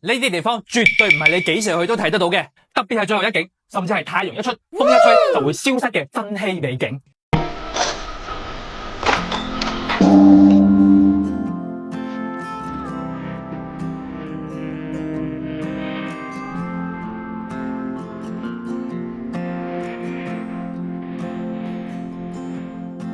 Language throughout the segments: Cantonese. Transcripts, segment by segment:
呢啲地方絕對唔係你幾時去都睇得到嘅，特別係最後一景，甚至係太陽一出，風一吹就會消失嘅珍稀美景。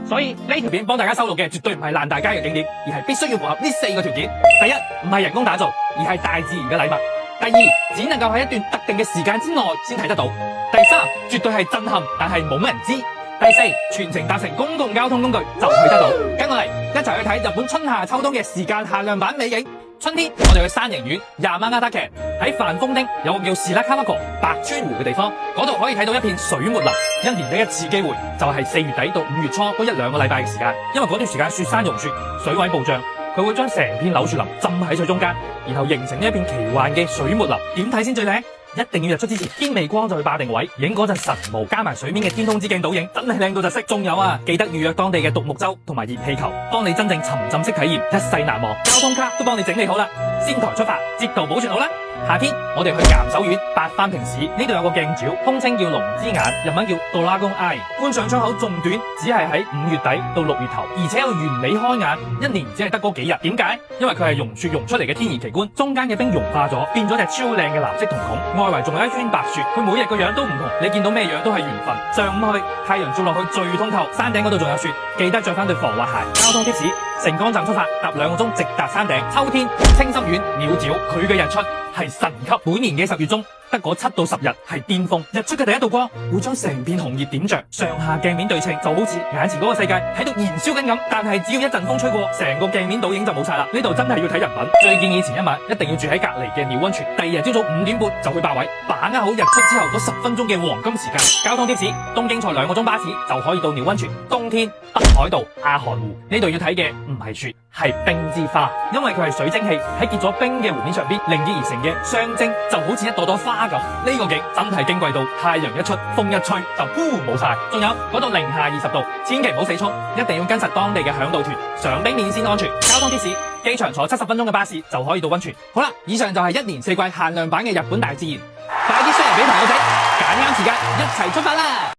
所以呢條片幫大家收錄嘅絕對唔係爛大街嘅景點，而係必須要符合呢4個條件。第一，唔係人工打造，而係大自然嘅禮物。第二，只能夠喺一段特定嘅時間之內先睇得到。第三，絕對係震撼，但係冇乜人知。第四，全程搭乘公共交通工具就去得到。跟我嚟一齊去睇日本春夏秋冬嘅時間限量版美景。春天我哋去山形縣Yamanagatake，喺帆風町有個叫士拉卡瓦河白川湖嘅地方，嗰度可以睇到一片水沒林。一年得一次機會，就係4月底到5月初嗰1-2個禮拜嘅時間，因為嗰段時間雪山融雪，水位暴漲，佢會將成片柳樹林浸喺水中間，然後形成呢一片奇幻嘅水沒林。點睇先最靚？一定要日出之前天未光就去霸定位，影嗰陣神霧加埋水面嘅天空之鏡倒影，真係靚到窒息。仲有啊，記得預約當地嘅獨木舟同埋熱氣球，幫你真正沉浸式體驗，一世難忘。交通卡都幫你整理好啦，仙台出發，節度保存好啦。夏天我哋去岩手縣八幡平市，呢度有個鏡沼，通稱叫龍之眼，日文叫 Dragon Eye， 觀賞窗口仲短，只係喺5月底到6月頭，而且有完美開眼，一年只係得嗰幾日。點解？因為佢係融雪融出嚟嘅天然奇觀，中間嘅冰融化咗，變咗隻超靚嘅藍色瞳孔，外圍仲有一圈白雪，佢每日個樣都唔同，你見到咩樣都係緣分。上午去，太陽照落去最通透，山頂嗰度仲有雪，記得着翻對防滑鞋。交通貼士：成江站出發，搭2個鐘直達山頂。秋天青森縣鳥沼，佢嘅日出係神級，每年嘅10月中得嗰7到10日係巔峰，日出嘅第一道光會將成片紅葉點着，上下鏡面對稱，就好似眼前嗰個世界喺度燃燒緊咁。但係只要一陣風吹過，成個鏡面倒影就冇晒啦。呢度真係要睇人品，最建議前一晚一定要住喺隔籬嘅鳥溫泉，第二日朝早5點半就去霸位，把握好日出之後嗰10分鐘嘅黃金時間。交通貼士：東京坐2個鐘巴士就可以到鳥溫泉。冬天北海道阿寒湖呢度要睇嘅唔係雪，係冰之花，因為佢係水蒸氣喺結咗冰嘅湖面上邊凝結而成嘅霜晶，就好似一朵朵花咁。呢個景真係矜貴到太陽一出，風一吹就冇晒。仲有嗰度零下20度，千祈唔好死衝，一定要跟實當地嘅嚮導團上冰面先安全。交通貼士：機場坐70分鐘嘅巴士就可以到溫泉。好啦，以上就係1年4季限量版嘅日本大自然，快啲 share 俾朋友仔，揀啱時間一齊出發啦！